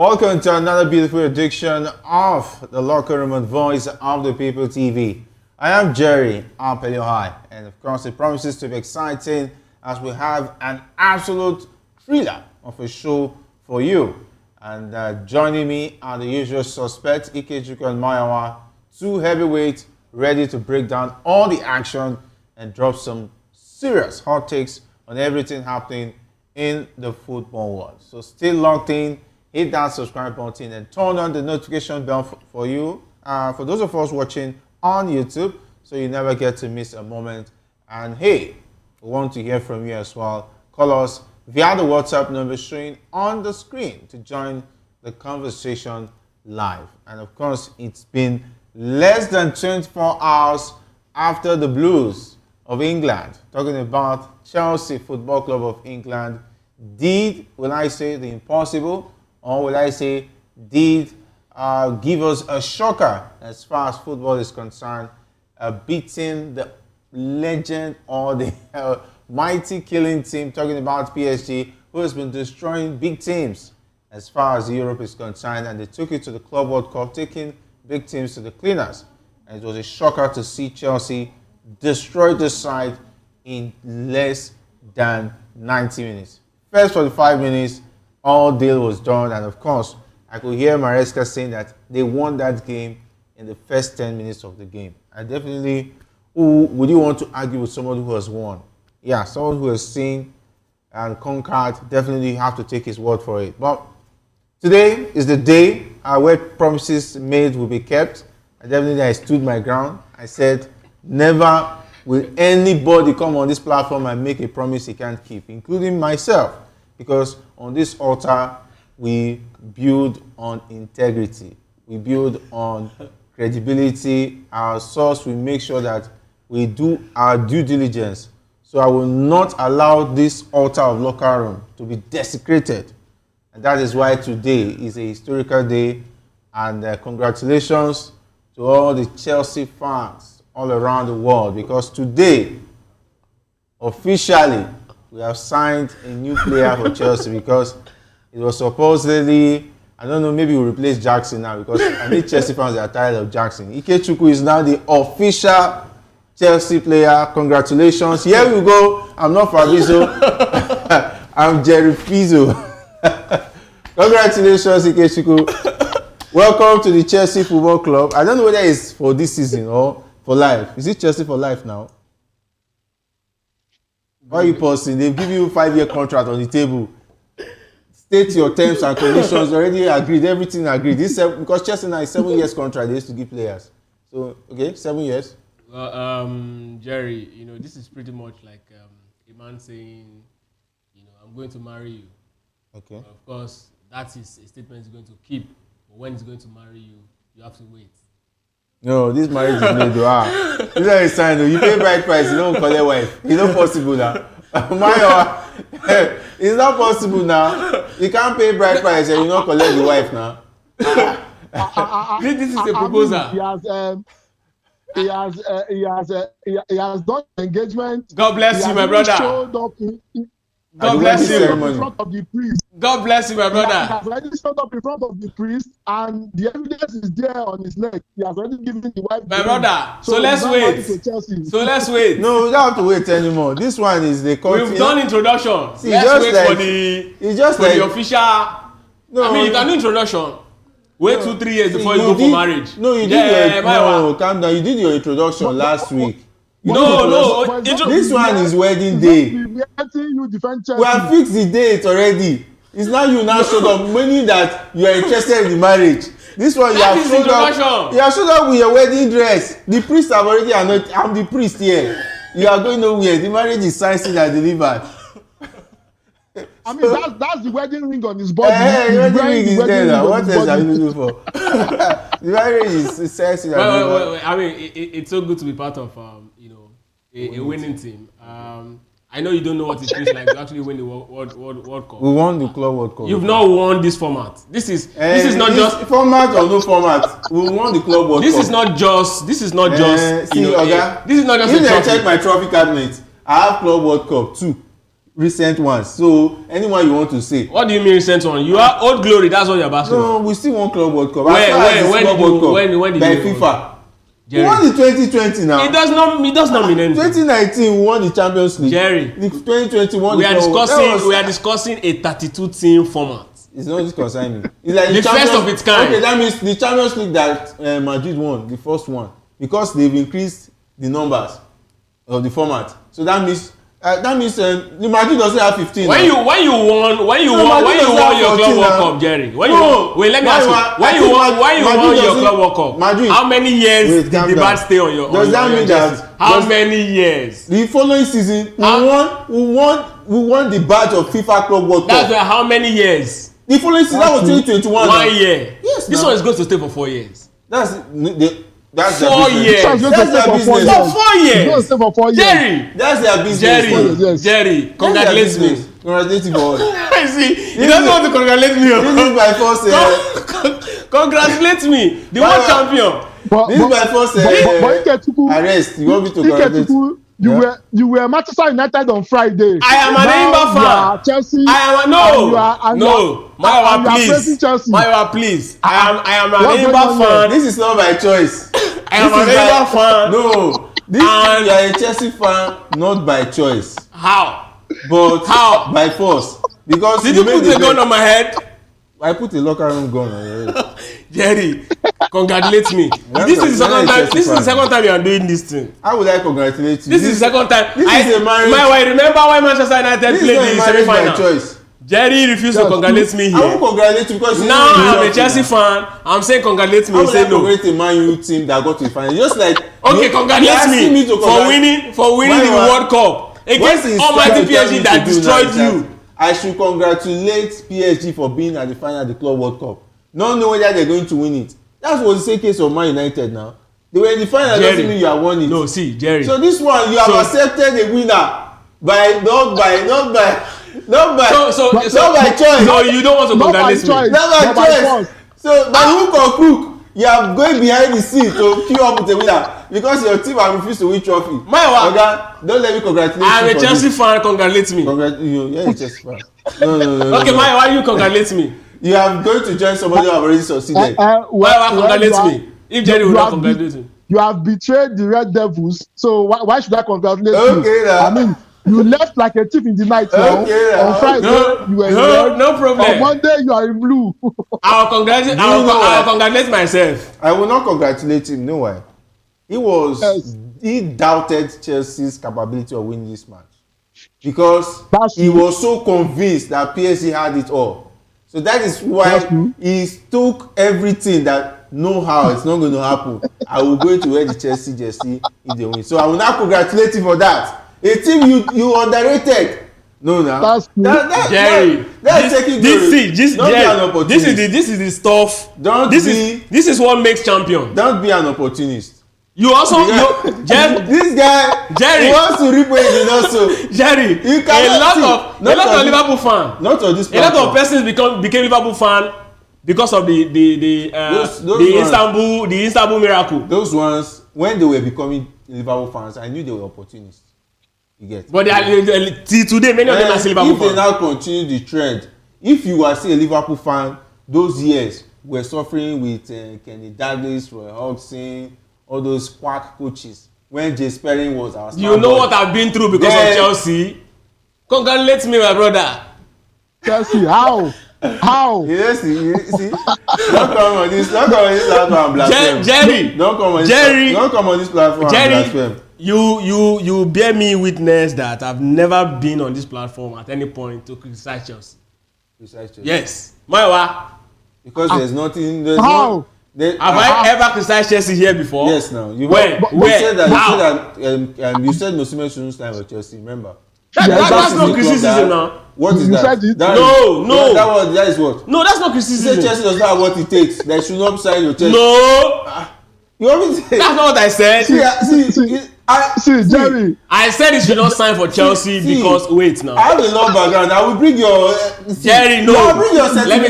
Welcome to another beautiful edition of the Locker Room and Voice of the People TV. I am Jerry Apeliohai, and of course it promises to be exciting as we have an absolute thriller of a show for you. And joining me are the usual suspects, Ikechukwu and Mayawa, two heavyweights ready to break down all the action and drop some serious hot takes on everything happening in the football world. So stay locked in. Hit that subscribe button and turn on the notification bell for you, for those of us watching on YouTube, so you never get to miss a moment. And hey, we want to hear from you as well. Call us via the WhatsApp number showing on the screen to join the conversation live. And of course, it's been less than 24 hours after the Blues of England, talking about Chelsea Football Club of England, did, will I say, the impossible, or will I say, did give us a shocker as far as football is concerned, beating the legend or the mighty killing team, talking about PSG, who has been destroying big teams as far as Europe is concerned, and they took it to the Club World Cup, taking big teams to the cleaners. And it was a shocker to see Chelsea destroy the side in less than 90 minutes. First 45 minutes, all deal was done, and of course, I could hear Maresca saying that they won that game in the first 10 minutes of the game. I definitely, would you want to argue with someone who has won? Yeah, someone who has seen and conquered, definitely have to take his word for it. But today is the day where promises made will be kept. And definitely I stood my ground. I said, never will anybody come on this platform and make a promise he can't keep, including myself. Because on this altar, we build on integrity. We build on credibility. Our source, we make sure that we do our due diligence. So I will not allow this altar of Locker Room to be desecrated. And that is why today is a historical day. And congratulations to all the Chelsea fans all around the world. Because today, officially, we have signed a new player for Chelsea, because it was supposedly, I don't know, maybe we'll replace Jackson now, because I think Chelsea fans are tired of Jackson. Ikechukwu is now the official Chelsea player. Congratulations. Here we go. I'm not Fabrizio. I'm Jerry Pizzo. Congratulations, Ikechukwu. Welcome to the Chelsea Football Club. I don't know whether it's for this season or for life. Is it Chelsea for life now? Why are you pausing? They give you a 5-year contract on the table. State your terms and conditions. Already agreed. Everything agreed. Because Chelsea now is 7 years contract they used to give players. So, okay, 7 years. Well, Jerry, this is pretty much like a man saying, I'm going to marry you. Okay. Of course, that is a statement he's going to keep. But when he's going to marry you, you have to wait. No, this marriage is made. This is a sign. You pay bride price, you don't collect wife. It's not possible now. It's not possible now. You can't pay bride price and you don't collect the wife now. This is a proposal. He has done engagement. God bless you, my brother. Showed up God bless you. In front of the priest. God bless you, my He brother. has already showed up in front of the priest, and the evidence is there on his neck. He has already given the wife. My brother. So let's wait. So let's wait. No, we don't have to wait anymore. This one is the court. We've done introduction. See, let's wait like, for the it's just for like, the official. No, I mean, you can do introduction. Wait 2-3 years before you go for marriage. No, you did your no, calm down. You did your introduction last week. No. This one is wedding day. We have fixed the date already. It's now you now showed up, meaning that you are interested in the marriage. This one you have showed up. You have showed up with your wedding dress. The priest have already anointed. I'm the priest here. You are going nowhere. The marriage is signed, sealed, and delivered. I mean, that's the wedding ring on his body. Hey, wedding ring is there now. What else are you looking for? The marriage is signed, sealed, and delivered. I mean, it's so good to be part of a winning team. I know you don't know what it feels like to actually win the World Cup. We won the Club World Cup. You've not won this format. This is not just format or no format. We won the Club World Cup. This is not just. This is not just. See, Oga. This is not just. If I check my trophy cabinet, I have Club World Cup 2. recent ones. So anyone you want to say? What do you mean recent one? You are old glory. That's what you're asking. No, we still want Club World Cup. When By did you? FIFA. Jerry. We won the 2020 now. It does not mean anything. 2019 we won the Champions League. Jerry. The 2021 We are discussing a 32 team format. It's not just concerning me. It's like The first of its kind. Okay, that means the Champions League that Madrid won, the first one, because they've increased the numbers of the format. So that means the Madrid doesn't have 15. When you won your Club World Cup, Jerry. When you won your Club World Cup, Madrid, how many years did the bat stay on your? Does that mean that? How many years? The following season, we won the badge of FIFA Club World Cup. That's why how many years? The following season, that was 2021. 1 year. Yes. This one is going to stay for 4 years. That's 4 years. That's their business. For 4 years. It's going to stay for 4 years. Jerry. That's their business. Yes. Jerry, congratulate me. Congratulate you for what? I see. He doesn't want to congratulate me. This is my first. Congratulate me, the world champion. This is my first arrest. You want me to congratulate you? You were Manchester United on Friday. I am an Enyimba fan. Chelsea. Maiwa, please. I am an Enyimba fan. This is not by choice. I am an Enyimba fan. No, you are a Chelsea fan not by choice. How? But how? By force. Because did you put a gun on my head? I put a locker room gun on your head. Jerry, congratulate me. This is the second time you are doing this thing. How would I congratulate you? This is the second time. This is a marriage. Remember when Manchester United played the semi-final? Choice. Jerry refused to congratulate me here. I won't congratulate you because now I'm a Chelsea fan. I'm saying congratulate me. How would I congratulate a Man U team that got to the final? Just like okay, congratulate me for winning the World Cup against almighty PSG that destroyed you. I should congratulate PSG for being at the final of the Club World Cup. Not knowing whether they're going to win it. That was the same case of Man United now. They were in the final, doesn't mean you have won it. No, see, Jerry. So this one, you have accepted a winner not by choice. So you don't want to congratulate me. Not by choice. So by hook or crook, you are going behind the scene to queue up with a winner because your team have refused to win trophy. Maiwa, don't let me congratulate you. I'm a Chelsea fan. Congratulate me. You're a Chelsea fan. No. Okay, Maiwa, why you congratulate me? You are going to join somebody who have already succeeded. Why congratulate me? If Jerry will not congratulate me. You have betrayed the Red Devils, so why should I congratulate you? Okay, now. I mean, you left like a thief in the night now. Okay, on Friday, you were in red. No problem. On Monday, you are in blue. I'll congratulate myself. I will not congratulate him. No way. He doubted Chelsea's capability of winning this match because he was so convinced that PSG had it all. So that is why he took everything that know how it's not going to happen. I will go to wear the Chelsea jersey if they win. So I will not congratulate you for that. A team you underrated. No, Jerry. That's taking glory. This is the stuff. This is what makes champion. Don't be an opportunist. You also this guy Jerry wants to reap what he did not sow. Jerry, a lot of Liverpool fans. Not on this platform. A lot of persons became Liverpool fan because of the Istanbul miracle. Those ones, when they were becoming Liverpool fans, I knew they were opportunists. You get. But till today, many of them are still Liverpool fans. If they now continue the trend, if you are still a Liverpool fan, those years were suffering with Kenny Dalglish, Roy Hodgson, all those quack coaches when Jay Sperling was our star. You know what I've been through because of Chelsea? Congratulate me, my brother. Chelsea, how? Yes, see, don't come on this platform blaspheme. Jerry, don't come on this platform blaspheme. You bear me witness that I've never been on this platform at any point to criticize Chelsea. Yes, Maiwa. Because there's nothing. How? Have I ever criticized Chelsea here before? Yes, now. You said Osimhen shouldn't stand for Chelsea. Remember? That's not criticism now. What is that? No. That is what? No, that's not criticism. You say Chelsea does not have what it takes. They should not sign your Chelsea. No. You want me to say? That's not what I said. See, See, Jerry. I said he should not sign for Chelsea because wait now. I have a long background. I will bring your Jerry, no. I will bring your Let me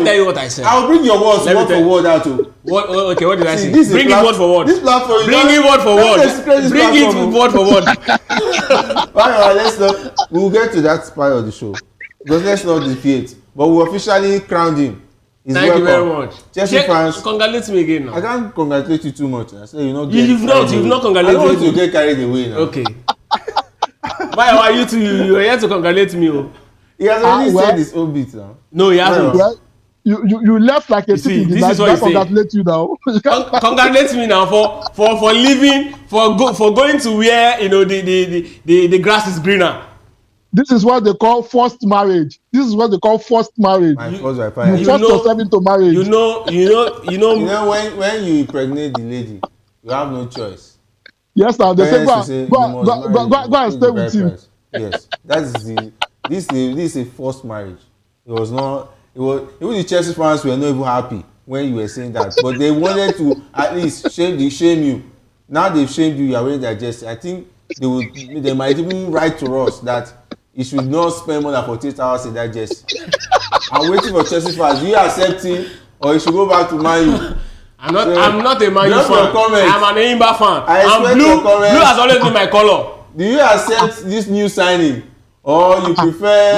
tell you what I said. I will bring your words word for word out to. What? Okay, what did I say? Bring it word for word. This platform. Bring it word for word. Bring it word for word. Alright, let's not. We'll get to that part of the show because let's not deviate. But we officially crowned him. Thank you very much. Chelsea fans, congratulate me again now. I can't congratulate you too much. I say you've not congratulated I don't want me. to get carried away now. Okay. Why are you two? You're here to congratulate me. Oh. He has already said his own bit now. No, he hasn't. Well, you left like a thief in the night. I congratulate you now. Congratulate me now for leaving for going to where the grass is greener. This is what they call forced marriage. My first wife. You forced yourself into marriage. You know. When you impregnate the lady, you have no choice. Yes, now they say go and stay with him. Yes, this is a forced marriage. It was even the Chelsea fans were not even happy when you were saying that, but they wanted to at least shame you. Now they've shamed you. You are wearing their jersey. I think they might even write to us that you should not spend more than 48 hours in that jersey. I'm waiting for Chelsea fans. Do you accept him or you should go back to Man U? I'm not a Man U fan. I'm an Eimba fan. Blue has always been my color. Do you accept this new signing or you prefer?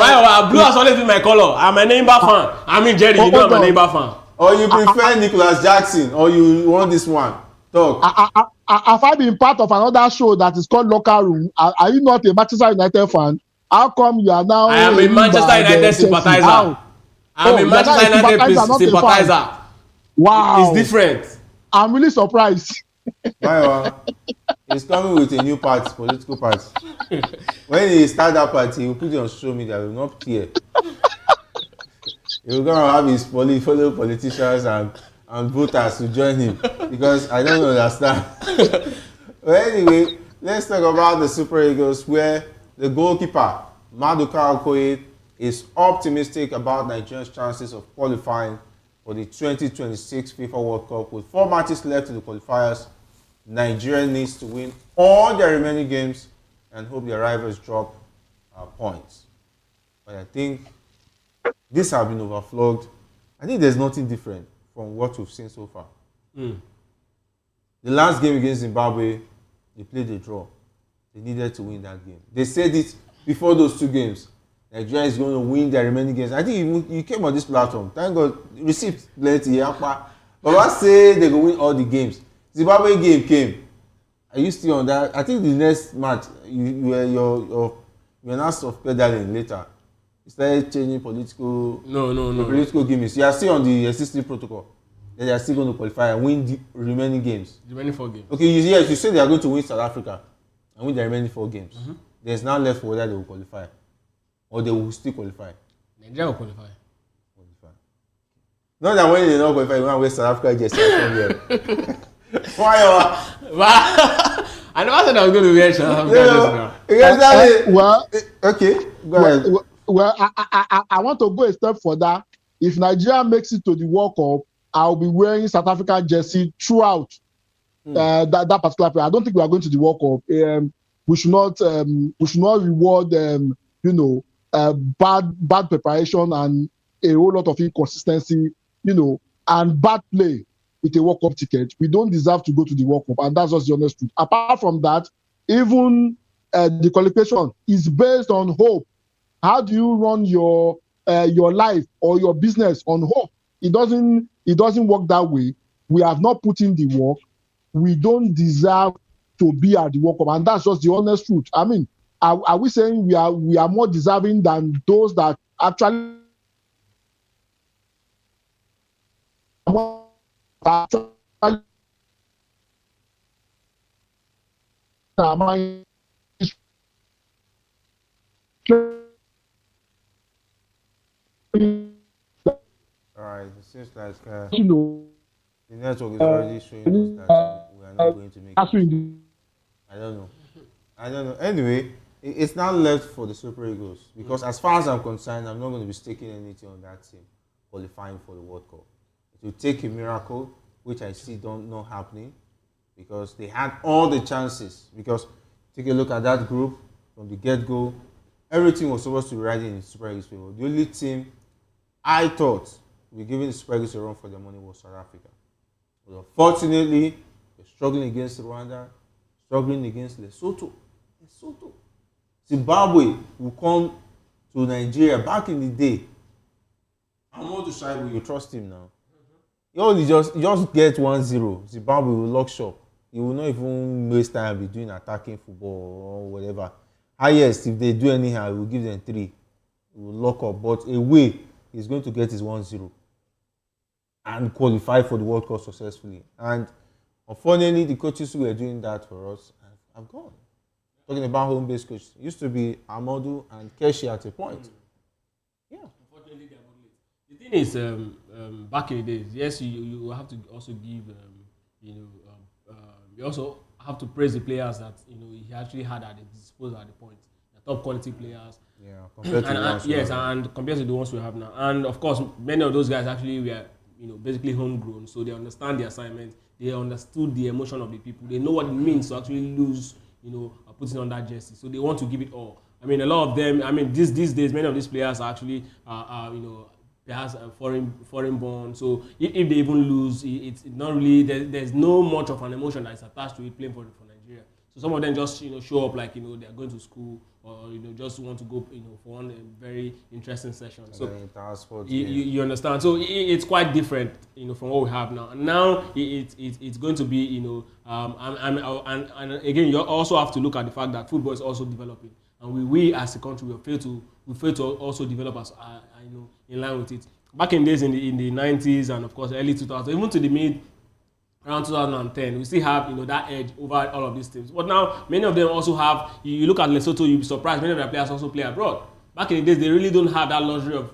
Blue has always been my color. I'm an Eimba fan. I mean Jerry, you know I'm an Eimba fan. Or you prefer Nicholas Jackson or you want this one? Talk. Have I been part of another show that is called Locker Room? Are you not a Manchester United fan? How come you are now? I am a Manchester United sympathizer. I'm a Manchester United sympathizer. Wow. It's different. I'm really surprised. He's coming with a new party, political party. When he start that party, he will put it on social media. He will not care. He will go and have his fellow politicians and voters to join him because I don't understand. But anyway, let's talk about the Super Eagles where the goalkeeper, Maduka Okoye, is optimistic about Nigeria's chances of qualifying for the 2026 FIFA World Cup. With 4 matches left in the qualifiers, Nigeria needs to win all their remaining games and hope their rivals drop points. But I think this has been overflogged. I think there's nothing different from what we've seen so far. The last game against Zimbabwe, they played a draw. They needed to win that game. They said it before those 2 games. Nigeria is going to win their remaining games. I think you came on this platform. Thank God, received plenty. But I say they go win all the games. Zimbabwe game came. Are you still on that? I think the next match, you're not soft pedaling later. You started changing political. No. Political gimmicks. You are still on the existing protocol. They are still going to qualify and win the remaining games. The remaining 4 games. Okay, you said they are going to win South Africa and win the remaining 4 games. There's now left for whether they will qualify or they will still qualify. Nigeria will qualify. Not that when they don't qualify, you want to wear South Africa just from here. Why? I never said I was going to wear South Africa just now. Okay, go ahead. Well, I want to go a step further. If Nigeria makes it to the World Cup, I'll be wearing South African jersey throughout that particular period. I don't think we are going to the World Cup. We should not reward bad preparation and a whole lot of inconsistency, and bad play with a World Cup ticket. We don't deserve to go to the World Cup, and that's just the honest truth. Apart from that, even the qualification is based on hope. How do you run your life or your business on hope? It doesn't work that way. We have not put in the work. We don't deserve to be at the World Cup, and that's just the honest truth. I mean, are we saying we are more deserving than those that actually Alright, it seems like you know, the network is already showing us that we are not going to make it. I don't know. Anyway, it's not left for the Super Eagles because as far as I'm concerned, I'm not going to be staking anything on that team qualifying for the World Cup. It will take a miracle, which I see not happening. because they had all the chances. Because take a look at that group from the get-go, everything was supposed to be riding in Super Eagles' favor. The only team I thought would be giving the Super Eagles a run for their money was South Africa. But unfortunately, they're struggling against Rwanda, struggling against Lesotho. Zimbabwe will come to Nigeria back in the day. Amadou Shaibu, you trust him now. You only just get 1-0. Zimbabwe will lock shop. He will not even waste time be doing attacking football or whatever. Highest, if they do anyhow, he will give them 3. He will lock up. But away, he's going to get his 1-0 and qualify for the World Cup successfully. And unfortunately, the coaches who were doing that for us have gone. Talking about home-based coaches, it used to be Amadou and Keshi at a point. Yeah. Unfortunately, they are not late. The thing is, back in the days, yes, you have to also give, you also have to praise the players that he actually had at his disposal at the point. The top quality players. Yeah, compared to the ones we have now. And compared to the ones we have now. And of course, many of those guys actually were basically homegrown, so they understand the assignment. They understood the emotion of the people. They know what it means to actually lose, putting on that jersey. So they want to give it all. I mean, a lot of them. I mean, these days, many of these players are actually, perhaps foreign born. So if they even lose, it's not really. There's no much of an emotion that is attached to it playing for Nigeria. So some of them just show up like they are going to school or just want to go for one very interesting session. So you understand. So it's quite different from what we have now. And now it's going to be and again you also have to look at the fact that football is also developing, and we as a country we fail to also develop as in line with it. Back in days in the 90s and of course early 2000s, even to the around 2010, we still have that edge over all of these teams. But now many of them also have. You look at Lesotho, you'll be surprised. Many of their players also play abroad. Back in the days, they really don't have that luxury of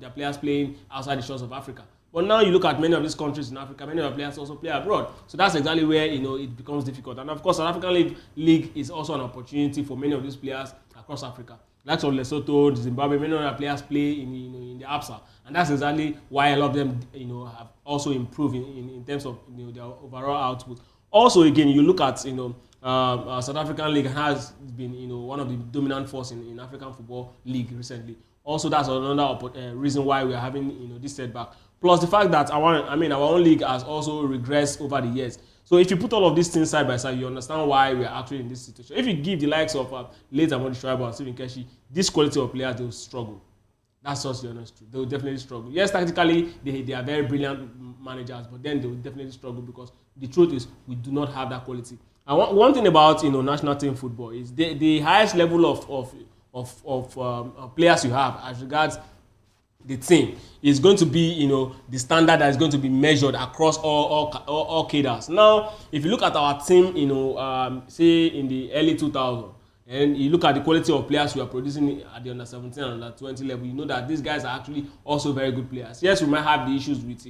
their players playing outside the shores of Africa. But now you look at many of these countries in Africa, many of their players also play abroad. So that's exactly where it becomes difficult. And of course, South African League is also an opportunity for many of these players across Africa. Like of Lesotho, Zimbabwe, many of their players play in the ABSA, and that's exactly why a lot of them have also improved in terms of their overall output. Also, again, you look at South African League has been one of the dominant force in African Football League recently. Also, that's another reason why we are having this setback. Plus the fact that our own league has also regressed over the years. So if you put all of these things side by side, you understand why we are actually in this situation. If you give the likes of late Amadou Shaibu and Stephen Keshi this quality of players, they will struggle. That's just the honest truth. They will definitely struggle. Yes, tactically, they are very brilliant managers, but then they will definitely struggle because the truth is we do not have that quality. And one thing about national team football is the highest level of players you have as regards the team is going to be the standard that is going to be measured across all cadres. Now, if you look at our team, say in the early 2000s, and you look at the quality of players we are producing at the under 17 and under 20 level, you know that these guys are actually also very good players. Yes, we might have the issues with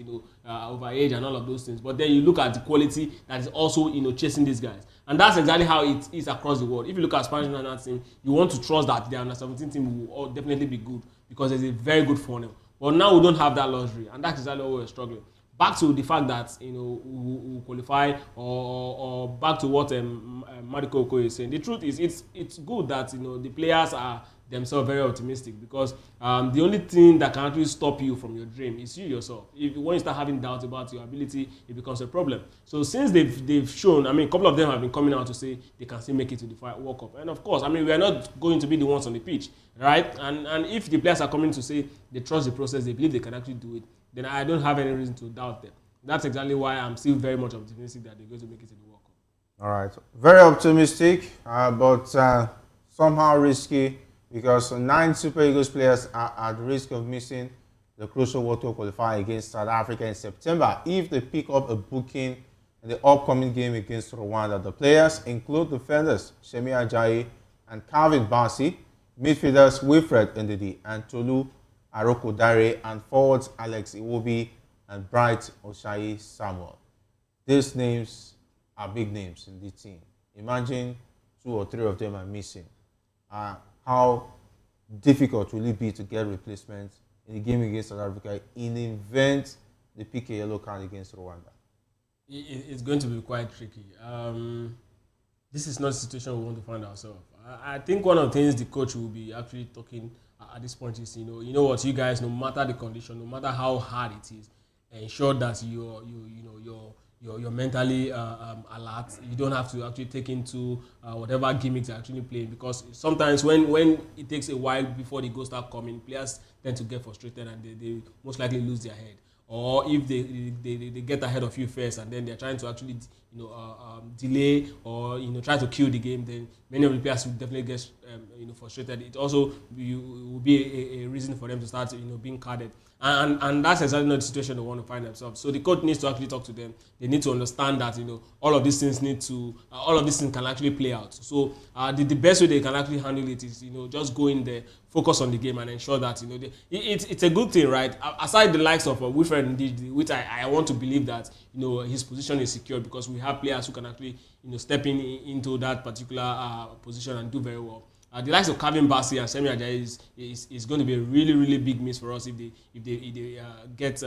overage and all of those things, but then you look at the quality that is also chasing these guys, and that's exactly how it is across the world. If you look at Spanish national team, you want to trust that the under 17 team will definitely be good because there's a very good funnel. But now we don't have that luxury, and that's exactly what we're struggling. Back to the fact that we qualify, or back to what Mariko Okoye is saying. The truth is, it's good that the players are themselves very optimistic, because the only thing that can actually stop you from your dream is you yourself. When you start having doubts about your ability, it becomes a problem. So since they've shown, a couple of them have been coming out to say they can still make it to the World Cup, and of course, we are not going to be the ones on the pitch, right? And if the players are coming to say they trust the process, they believe they can actually do it, then I don't have any reason to doubt them. That's exactly why I'm still very much optimistic that they're going to make it to the World Cup. All right, very optimistic, but somehow risky, because 9 Super Eagles players are at risk of missing the crucial World Cup qualifier against South Africa in September if they pick up a booking in the upcoming game against Rwanda. The players include defenders Shemi Ajayi and Calvin Bassey, midfielders Wilfred Ndidi and Tolu Arokodare, and forwards Alex Iwobi and Bright Oshayi Samuel. These names are big names in the team. Imagine 2 or 3 of them are missing. How difficult will it be to get replacements in the game against South Africa in the event they pick a yellow card against Rwanda? It's going to be quite tricky. This is not a situation we want to find ourselves. I think one of the things the coach will be actually talking at this point is, you know what, you guys, no matter the condition, no matter how hard it is, ensure that you're mentally alert. You don't have to actually take into whatever gimmicks you're actually playing, because sometimes when it takes a while before the goals start coming, players tend to get frustrated and they most likely lose their head. Or if they get ahead of you first and then they're trying to actually delay or try to kill the game, then many of the players will definitely get frustrated. It also will be a reason for them to start being carded, and that's exactly not the situation they want to find themselves. So the coach needs to actually talk to them. They need to understand that all of these things can actually play out. So the best way they can actually handle it is just go in there, focus on the game, and ensure that it's a good thing, right? Aside the likes of Wilfred Ndidi, which I want to believe that his position is secure, because we have players who can actually step into that particular position and do very well. The likes of Calvin Bassey and Semi Ajayi is going to be a really, really big miss for us if they get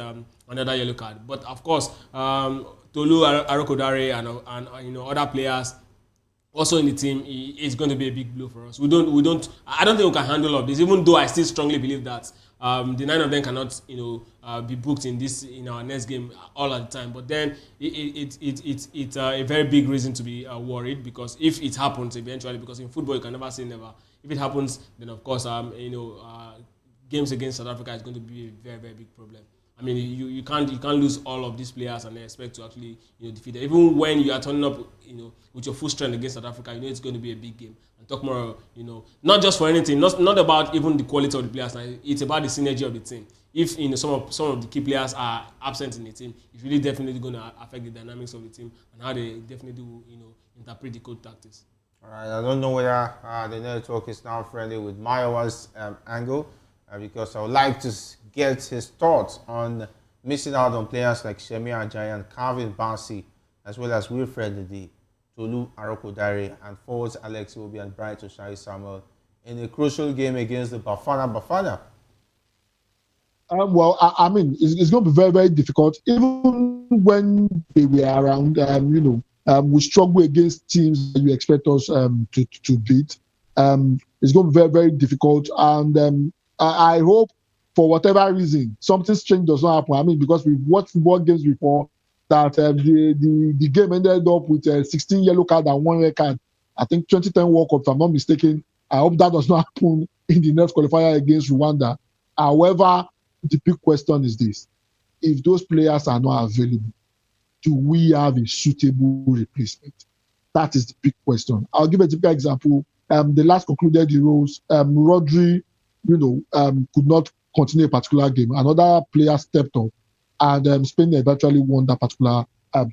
another yellow card. But of course, Tolu Arokodare and other players also in the team is going to be a big blow for us. I don't think we can handle all of this, even though I still strongly believe that the 9 of them cannot be booked in our next game all at the time. But then it's a very big reason to be worried, because if it happens eventually, because in football you can never say never. If it happens, then of course games against South Africa is going to be a very, very big problem. I mean, you can't lose all of these players and expect to actually defeat them. Even when you are turning up with your full strength against South Africa, it's going to be a big game. And talk more, not just for anything, not about even the quality of the players. It's about the synergy of the team. If some of the key players are absent in the team, it's really definitely going to affect the dynamics of the team and how they definitely will interpret the coach tactics. All right, I don't know whether the network is now friendly with Mayowa's angle, because I would like to get his thoughts on missing out on players like Semi Ajayi and Calvin Bassey, as well as Wilfred Ndidi, Tolu Arokodare, and forwards Alex Iwobi and Bright Oshai Samuel in a crucial game against the Bafana. Well, I mean, it's going to be very, very difficult. Even when they were around, we struggle against teams that you expect us to beat. It's going to be very, very difficult. And I hope, for whatever reason, something strange does not happen. I mean, because we've watched football games before that the game ended up with 16 yellow card and 1 red card. I think 2010 World Cup, if I'm not mistaken. I hope that does not happen in the next qualifier against Rwanda. However, the big question is this: if those players are not available, do we have a suitable replacement? That is the big question. I'll give a typical example. The last concluded Euros, Rodri, could not continue a particular game. Another player stepped up, and Spain eventually won that particular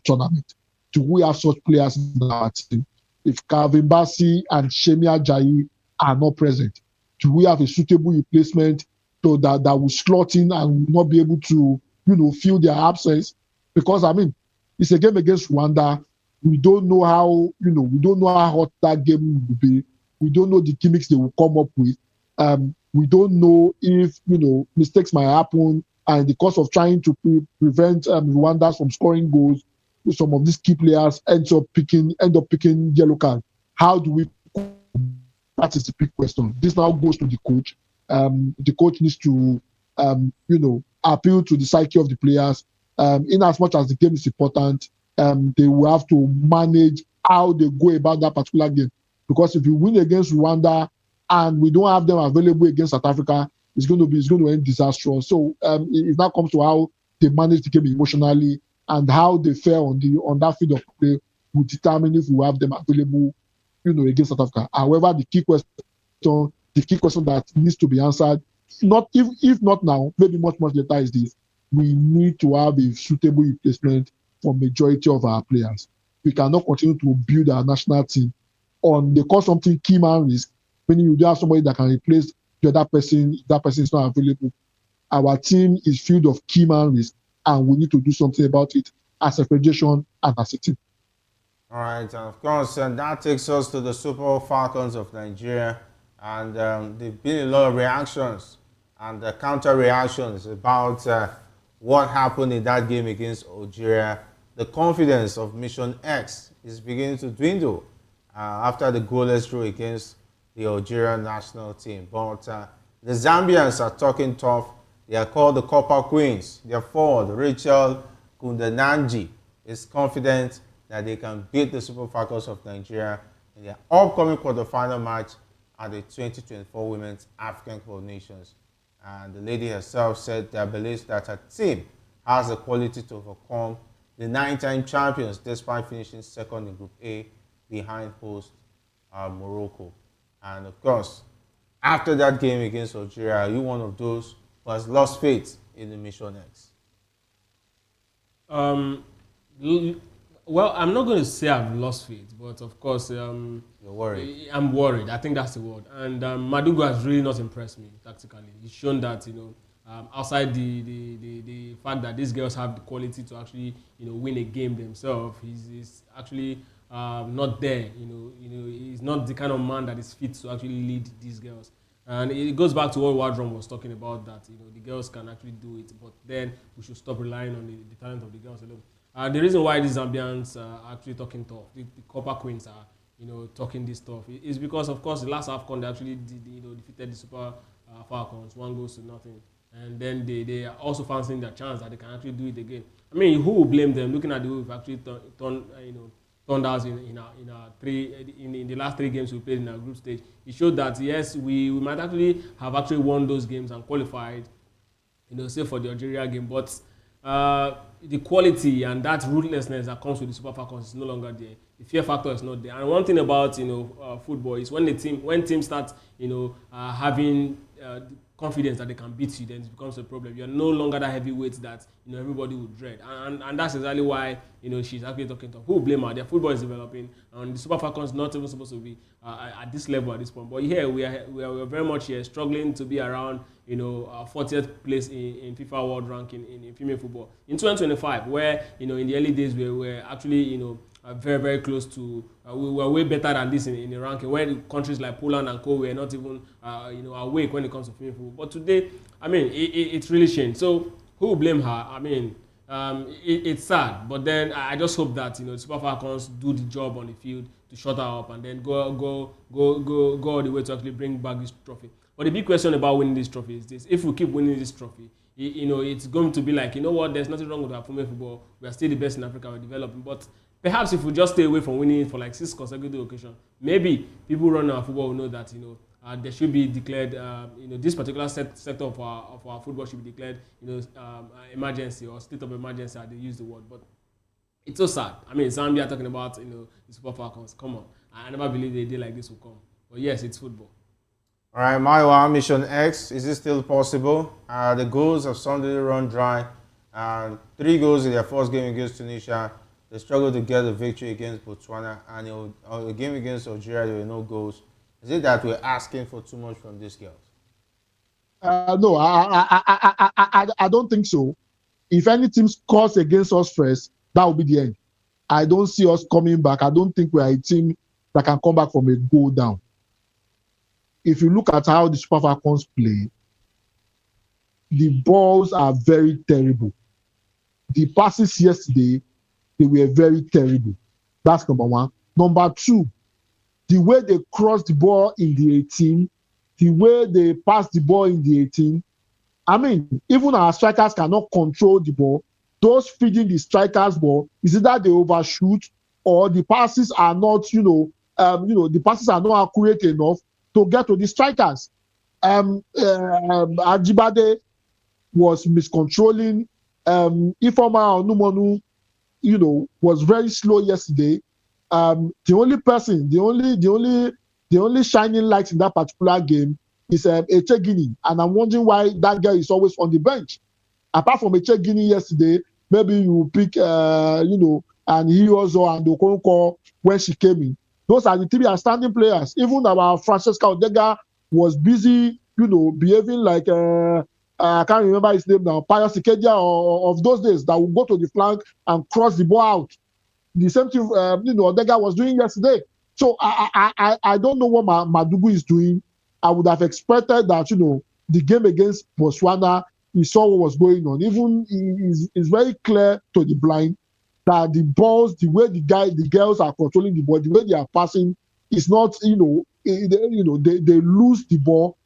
tournament. Do we have such players in our team? If Calvin Bassey and Semi Ajayi are not present, do we have a suitable replacement so that will slot in and will not be able to, fill their absence? Because, I mean, it's a game against Rwanda. We don't know how, how hot that game will be. We don't know the gimmicks they will come up with. We don't know if, mistakes might happen, and the course of trying to prevent Rwanda from scoring goals, some of these key players end up picking yellow card. How do we? That is the big question. This now goes to the coach. The coach needs to, appeal to the psyche of the players. In as much as the game is important, they will have to manage how they go about that particular game. Because if you win against Rwanda and we don't have them available against South Africa, it's going to end disastrous. So it now comes to how they manage the game emotionally and how they fare on that field of play will determine if we have them available, against South Africa. However, the key question that needs to be answered, if not now, maybe much later, is this: we need to have a suitable replacement for majority of our players. We cannot continue to build our national team on the call something key man risk, meaning you do have somebody that can replace the other person if that person is not available. Our team is filled of key man risk, and we need to do something about it as a federation and as a team. All right, and of course, and that takes us to the Super Falcons of Nigeria, and there've been a lot of reactions and counter reactions about what happened in that game against Algeria. the confidence of Mission X is beginning to dwindle after the goalless draw against the Algerian national team. But the Zambians are talking tough. They are called the Copper Queens. Their forward, Rachel Kundananji, is confident that they can beat the Super Falcons of Nigeria in their upcoming quarterfinal match at the 2024 Women's African Cup of Nations. And the lady herself said that believes that her team has the quality to overcome the 9-time champions despite finishing second in Group A behind host Morocco. And of course, after that game against Algeria, are you one of those who has lost faith in the Mission X? Well, I'm not going to say I've lost faith, but of course, You're worried. I'm worried. I think that's the word. And Madugu has really not impressed me tactically. He's shown that outside the fact that these girls have the quality to actually win a game themselves, he's actually not there. He's not the kind of man that is fit to actually lead these girls. And it goes back to what Wadron was talking about, that the girls can actually do it, but then we should stop relying on the talent of the girls alone. The reason why these Zambians are actually talking tough, the Copper Queens are talking this stuff, is because of course the last AFCON they actually defeated the Super Falcons 1-0, and then they are also fancying their chance that they can actually do it again. I mean, who will blame them? Looking at the way we've actually turned out in the last 3 games we played in our group stage, it showed that yes, we might actually have actually won those games and qualified, say for the Algeria game, but the quality and that ruthlessness that comes with the Super Falcons is no longer there. The fear factor is not there. And one thing about football is when teams start having confidence that they can beat you, then it becomes a problem. You're no longer that heavyweight that everybody would dread, and that's exactly why she's actually talking to. Who will blame her? Their football is developing, and the Super Falcons not even supposed to be at this level at this point. But here we are very much here struggling to be around 40th place in FIFA World Ranking in female football in 2025, where in the early days we were actually very, very close to, we were way better than this in the ranking, where countries like Poland and Co were not even awake when it comes to female football. But today, I mean, it's really changed. So who will blame her? I mean, it's sad, but then I just hope that the Super Falcons do the job on the field to shut her up and then go all the way to actually bring back this trophy. But the big question about winning this trophy is this: if we keep winning this trophy, it's going to be like, there's nothing wrong with our female football. We are still the best in Africa. We're developing, but perhaps if we just stay away from winning it for like 6 consecutive occasions, maybe people running our football will know that there should be declared, this particular sector of our football should be declared, emergency or state of emergency, as they use the word. But it's so sad. I mean, Zambia talking about the Super Falcons. Come on, I never believed a day like this will come. But yes, it's football. All right, Maiwa, Mission X, is it still possible? The goals have suddenly run dry. 3 goals in their first game against Tunisia. They struggled to get a victory against Botswana, and a game against Algeria, there were no goals. Is it that we're asking for too much from these girls? No, I don't think so. If any team scores against us first, that will be the end. I don't see us coming back. I don't think we are a team that can come back from a goal down. If you look at how the Super Falcons play, the balls are very terrible. The passes yesterday, they were very terrible. That's number 1. Number 2, the way they cross the ball in the 18, the way they pass the ball in the 18, I mean, even our strikers cannot control the ball. Those feeding the strikers ball, is either they overshoot or the passes are not, the passes are not accurate enough to get to the strikers. Ajibade was miscontrolling. Ifeoma Onumonu, was very slow yesterday. The only shining light in that particular game is Echegini, and I'm wondering why that girl is always on the bench. Apart from Echegini yesterday, maybe you pick, and Hiozo and Okonkwo when she came in. Those are the 3 outstanding players. Even our Francesca Odega was busy, behaving like I can't remember his name now, Pius Ikedia of those days, that would go to the flank and cross the ball out. The same thing, Odega was doing yesterday. So I don't know what Madugu is doing. I would have expected that, the game against Botswana, he saw what was going on. Even it's very clear to the blind that the balls, the way the girls are controlling the ball, the way they are passing is not, they lose the ball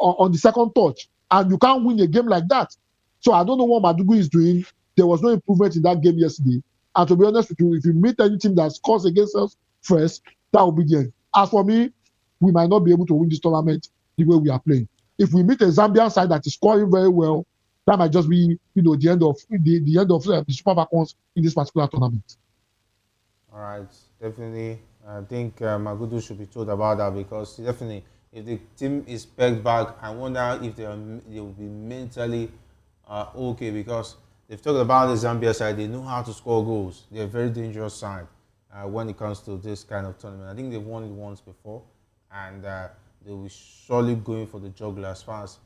on the second touch, and you can't win a game like that. So I don't know what Madugu is doing. There was no improvement in that game yesterday. And to be honest with you, if you meet any team that scores against us first, that will be the end. As for me, we might not be able to win this tournament the way we are playing. If we meet a Zambian side that is scoring very well, that might just be, the end of the Super Falcons in this particular tournament. All right, definitely. I think Magudu should be told about that, because definitely, if the team is pegged back, I wonder if they will be mentally okay, because they've talked about the Zambia side. They know how to score goals. They're a very dangerous side when it comes to this kind of tournament. I think they've won it once before, and they will surely going for the jugular as far as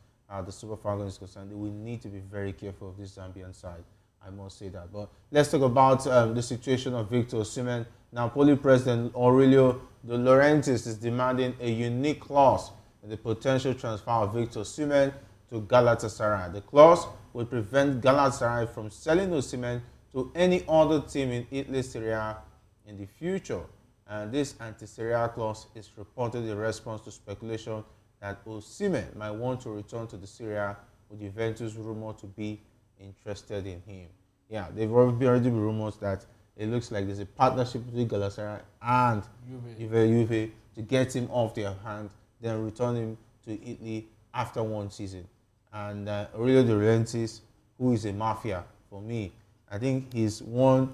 the Super Falcons is concerned. They will need to be very careful of this Zambian side. I must say that. But let's talk about the situation of Victor Osimhen. Napoli president Aurelio De Laurentiis is demanding a unique clause in the potential transfer of Victor Osimhen to Galatasaray. The clause would prevent Galatasaray from selling Osimhen to any other team in Italy Serie A in the future. And this anti-Serie A clause is reported in response to speculation that Osimhen might want to return to the Serie A, with Juventus rumored to be interested in him. Yeah, they've already been rumors that it looks like there's a partnership between Galatasaray and Juve to get him off their hand, then return him to Italy after one season. And Aurelio De Laurentiis, who is a mafia for me, I think he's one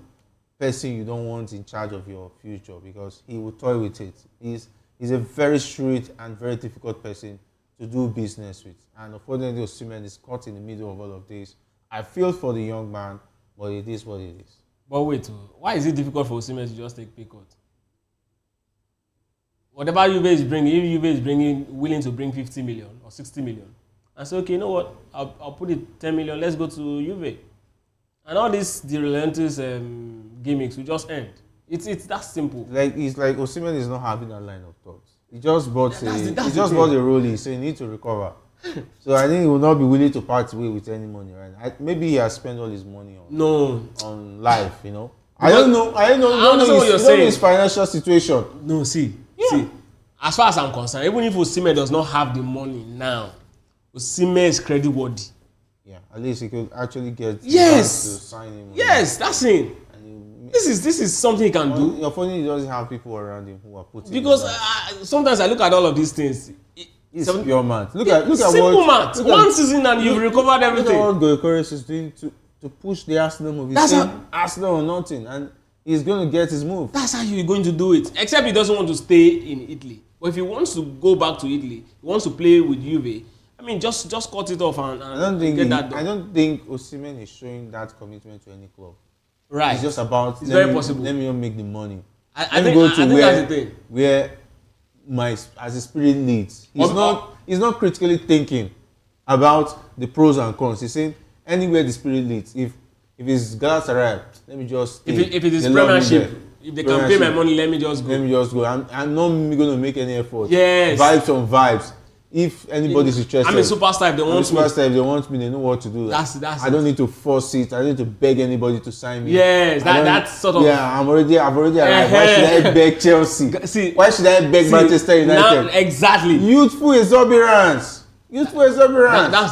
person you don't want in charge of your future, because he will toy with it. He's a very shrewd and very difficult person to do business with. And unfortunately, Osimhen is caught in the middle of all of this. I feel for the young man, but it is what it is. But wait, why is it difficult for Osimhen to just take pay cut? Whatever Juve is bringing, if Juve is willing to bring 50 million or 60 million, and say, okay, you know what, I'll put it 10 million, let's go to Juve. And all these De Laurentiis gimmicks will just end. It's that simple. It's like Osimhen is not having that line of thoughts. He just bought bought a rollie, so he needs to recover. So I think he will not be willing to part away with any money, right? Maybe he has spent all his money on life, I don't know. I don't know what you're saying. His financial situation. No, see. As far as I'm concerned, even if Osimhen does not have the money now, Osimhen is creditworthy. Yeah, at least he could actually get to sign him. Yes, that's it. This is something he can do. Unfortunately, he doesn't have people around him who are putting. Because sometimes I look at all of these things. It's pure math. Look at simple math. One season and you've recovered everything. Look at what Gyökeres is doing to push the Arsenal move. He's saying Arsenal or nothing, and he's going to get his move. That's how you're going to do it. Except he doesn't want to stay in Italy. But if he wants to go back to Italy, he wants to play with Juve. I mean, just cut it off and get that done. I don't think Osimhen is showing that commitment to any club. Right. It's just about very possible. Let me make the money. I think that's the thing. Where as his spirit leads. He's not critically thinking about the pros and cons. He's saying anywhere the spirit leads. If it's Galatasaray, let me just stay. If it is Premiership, if they can pay my money, let me just go. I'm not going to make any effort. Yes. Vibes on vibes. If anybody's interested, I'm a superstar. If they want me, they know what to do. That's I don't need to force it. I don't need to beg anybody to sign me. Yes, that's sort of. Yeah, I've already arrived. Why should I beg Chelsea? Why should I beg Manchester United? Now, exactly. Youthful exuberance. That's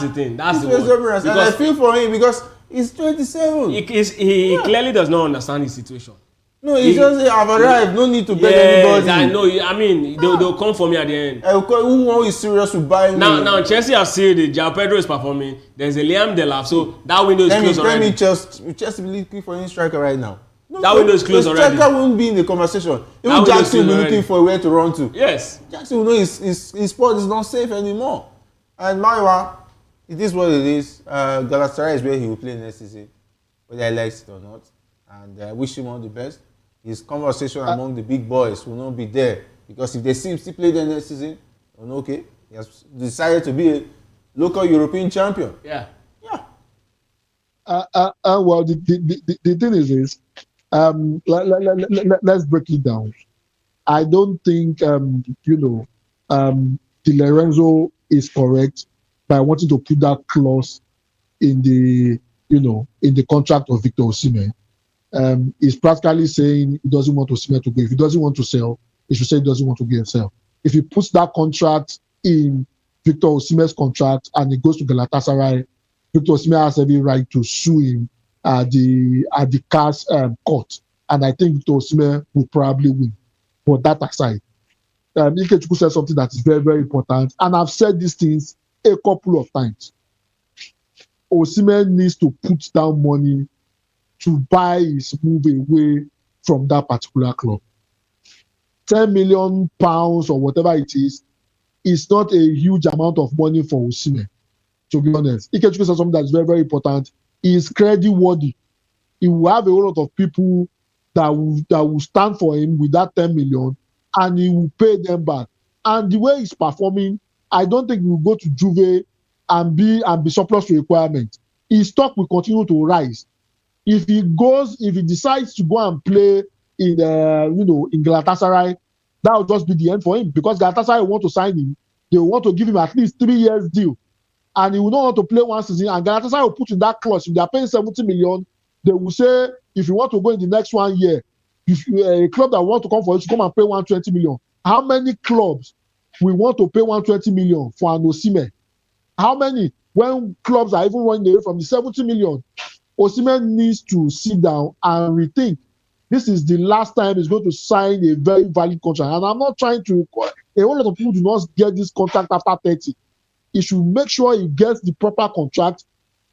the thing. That's the word. And I feel for him because he's 27. He clearly does not understand his situation. No, he just say, I've arrived. No need to beg anybody. I know. I mean, they'll come for me at the end. Who is serious to buy me? Now Chelsea have said João Pedro is performing. There's a Liam Delap, so that window is closed already. Let me Chelsea be looking for any striker right now. No, that window is closed already. Striker won't be in the conversation. Even Jackson will be looking for where to run to. Yes. Jackson will know his spot is not safe anymore. And Maiwa, it is what it is. Galatasaray is where he will play next season, whether he likes it or not. And I wish him all the best. His conversation among the big boys will not be there, because if they see him still play there next season, okay, he has decided to be a local European champion. Yeah. Well, the thing is this. Let's break it down. I don't think Di Lorenzo is correct by wanting to put that clause in the contract of Victor Osimhen. is practically saying he doesn't want Osimhen to go. If he doesn't want to sell, he should say he doesn't want to go and sell. If he puts that contract in Victor Osimhen's contract and he goes to Galatasaray, Victor Osimhen has every right to sue him at the CAS court, and I think Victor Osimhen will probably win. But that aside, Ikechukwu said something that is very, very important, and I've said these things a couple of times. Osimhen needs to put down money to buy his move away from that particular club. 10 million pounds or whatever it is not a huge amount of money for Osimhen, to be honest. Ikechukwu said something that is very, very important. He is credit worthy. He will have a whole lot of people that will stand for him with that 10 million, and he will pay them back. And the way he's performing, I don't think he will go to Juve and be surplus to requirement. His stock will continue to rise. If he decides to go and play in Galatasaray, that will just be the end for him, because Galatasaray want to sign him. They want to give him at least 3 years deal, and he will not want to play one season. And Galatasaray will put in that clause: if they are paying 70 million, they will say, if you want to go in the next 1 year, if a club that want to come for you to come and pay 120 million. How many clubs will want to pay 120 million for an Osimhen? How many? When clubs are even running away from the 70 million, Osimhen needs to sit down and rethink. This is the last time he's going to sign a very valid contract. And I'm not trying to... A whole lot of people do not get this contract after 30. He should make sure he gets the proper contract,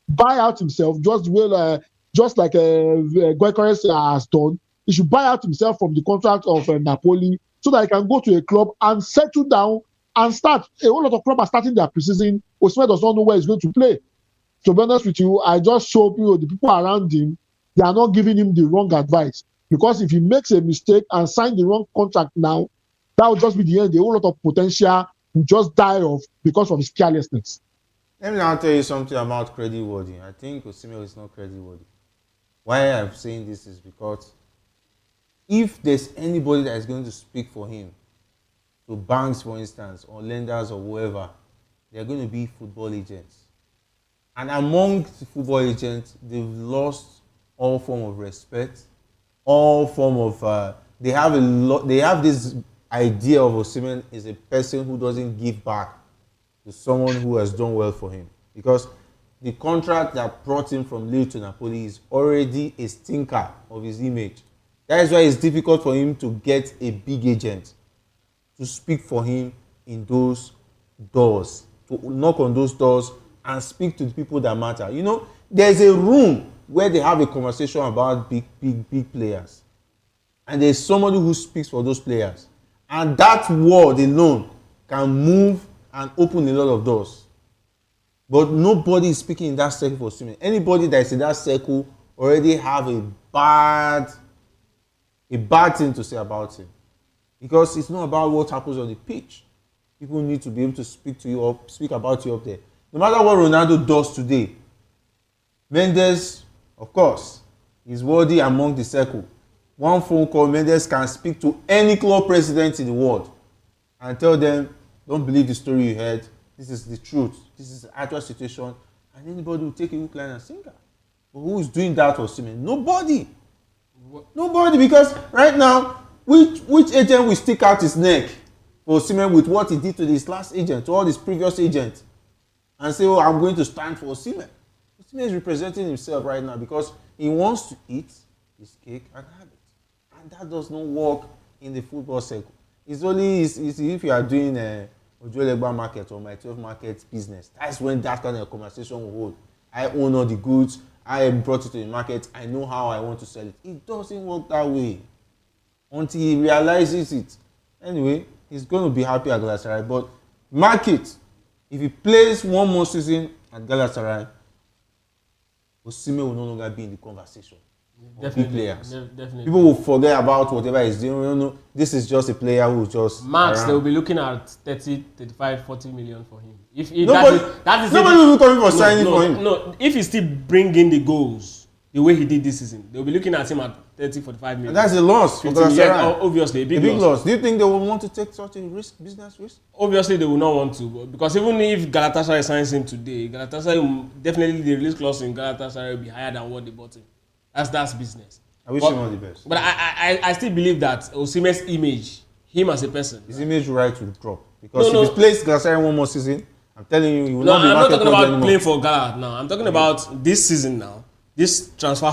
buy out himself, just like Gyökeres has done. He should buy out himself from the contract of Napoli so that he can go to a club and settle down and start. A whole lot of clubs are starting their preseason. Osimhen does not know where he's going to play. To be honest with you, I just hope the people around him, they are not giving him the wrong advice. Because if he makes a mistake and signs the wrong contract now, that will just be the end. A whole lot of potential will just die off because of his carelessness. Let me now tell you something about credit worthy. I think Osimhen is not credit worthy. Why I'm saying this is because if there's anybody that is going to speak for him, to banks for instance, or lenders or whoever, they're going to be football agents. And among the football agents, they've lost all form of respect, all form of they have this idea of Osimhen as a person who doesn't give back to someone who has done well for him, because the contract that brought him from Lille to Napoli is already a stinker of his image. That is why it's difficult for him to get a big agent to speak for him in those doors, to knock on those doors and speak to the people that matter. You know, there's a room where they have a conversation about big players, and there's somebody who speaks for those players, and that word alone can move and open a lot of doors. But nobody is speaking in that circle for Osimhen. Anybody that is in that circle already have a bad thing to say about him, because it's not about what happens on the pitch. People need to be able to speak to you or speak about you up there. No matter what Ronaldo does today, Mendes, of course, is worthy among the circle. One phone call, Mendes can speak to any club president in the world and tell them, don't believe the story you heard. This is the truth. This is the actual situation. And anybody will take a hook, line, and sinker. But who is doing that for Osimhen? Nobody. Nobody, because right now, which agent will stick out his neck for Osimhen with what he did to his last agent, to all his previous agents, and say, oh, I'm going to stand for Osimhen? Osimhen is representing himself right now because he wants to eat his cake and have it. And that does not work in the football circle. It's only if you are doing a Ojuelegba market or my 12 market business, that's when that kind of conversation will hold. I own all the goods, I brought it to the market, I know how I want to sell it. It doesn't work that way until he realizes it. Anyway, he's going to be happy at Galatasaray, but mark it. If he plays one more season at Galatasaray, Osimhen will no longer be in the conversation. Definitely, players. Definitely. People will forget about whatever he's doing. You know, this is just a player who's just max around. They will be looking at 30, 35, 40 million for him. If nobody will be coming for signing for him. No, if he still bring the goals the way he did this season, they'll be looking at him at 30, 45 million. And that's a loss for Galatasaray. Yeah, obviously, a big loss. Do you think they will want to take such a business risk? Obviously, they will not want to, because even if Galatasaray signs him today, Galatasaray definitely the release clause in Galatasaray will be higher than what they bought him. That's business. I wish But- him all the best. But I still believe that Osimhen's image, him as a person. His image right to drop because No, if he plays Galatasaray one more season, I'm telling you, he will No, not be I'm not market talking code about anymore. playing for Galatasaray now. I'm talking about this season now. This transfer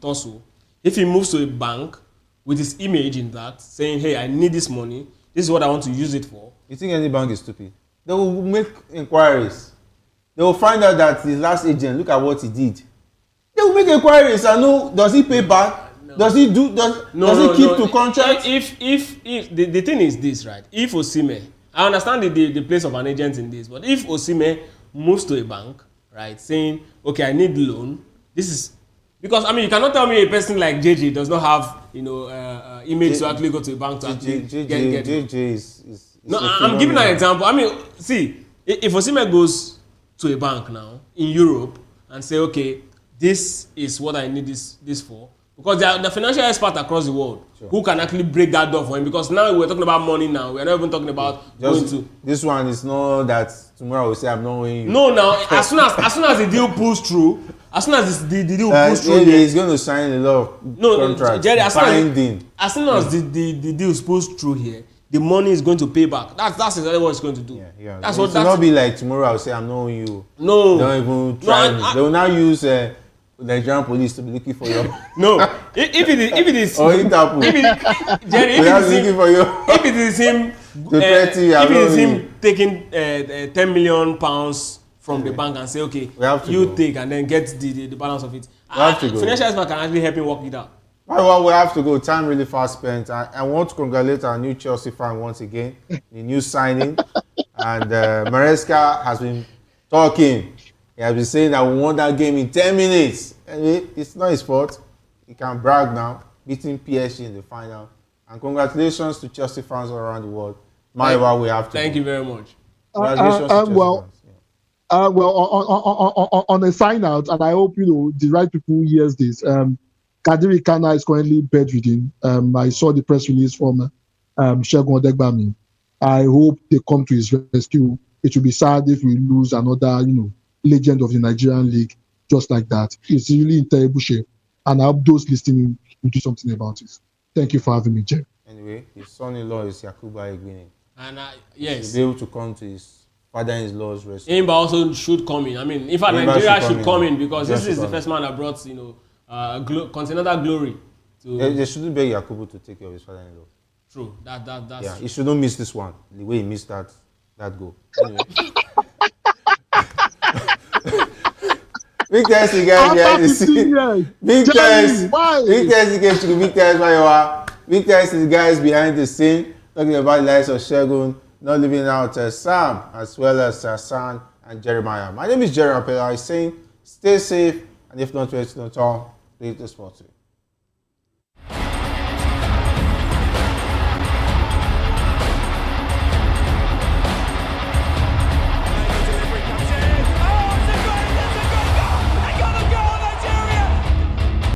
torso. If he moves to a bank with his image in that, saying, "Hey, I need this money. This is what I want to use it for." You think any bank is stupid? They will make inquiries. They will find out that his last agent, look at what he did. They will make inquiries and know, does he pay back? Does he do? Does he keep to contract? If the thing is this, right? If Osimhen, I understand the place of an agent in this, but if Osimhen moves to a bank, right, saying, "Okay, I need loan," this is because I mean you cannot tell me a person like JJ does not have image to actually go to a bank to actually get JJ is no, a I'm giving an phenomenon. example. I mean, see, if Osimhen goes to a bank now in Europe and say, "Okay, this is what I need this for," because they are the financial experts across the world who can actually break that door for him. Because now we're talking about money now. We're not even talking about going to. This one is not that tomorrow we say I'm not owing you. No, now as soon as the deal pulls through, as soon as the deal pulls through, He's going to sign a lot of contracts. Jerry, Binding. as soon as the deal pulls through here, the money is going to pay back. That's exactly what it's going to do. Yeah. That's It what. will not be like tomorrow I'll say I'm not owing you. No. Don't even try me. I- They will now use Nigerian police to be looking for you. No, if it is Or Interpol. Jerry, They are looking for you. if it is him, To 30, if it is I'm him taking 10 million pounds from the bank and say, "Okay, We have to you go. take," and then get the balance of it, We have to go. financial expert can actually help him work it out. Well, we have to go. Time really fast spent. I want to congratulate our new Chelsea fan once again, the new signing. And Maresca has been talking. He has been saying that we won that game in 10 minutes. Anyway, it's not his fault. He can brag now, beating PSG in the final. And congratulations to Chelsea fans all around the world. Maiwa, we have to Thank go. you very much. Congratulations to Chelsea well, fans. Yeah. On a sign out, and I hope the right people hears this. Kadiri Kana is currently bedridden. I saw the press release from Segun Odegbami. I hope they come to his rescue. It will be sad if we lose another, legend of the Nigerian league just like that. It's really in terrible shape, and I hope those listening will do something about it. Thank you for having me, Jay. Anyway, his son-in-law is Yakuba Egbini. And He'll be able to come to his father-in-law's rescue. Imba also should come in. I mean, in fact, Imba Nigeria should should come come in. in because Nigeria this is should the come first man that brought, continental glory to. They shouldn't beg Yakubu to take care of his father-in-law. True. That's Yeah, true. he shouldn't miss this one the way he missed that goal. Anyway. Big thanks to you guys behind the scene. Big thanks. Big thanks again to Big thanks Maiwa. Big thanks to the guys behind the scene talking about the lives of Segun, not leaving out Sam as well as San and Jeremiah. My name is Jerry Apela. I'm saying stay safe and if not, don't all, leave the sport.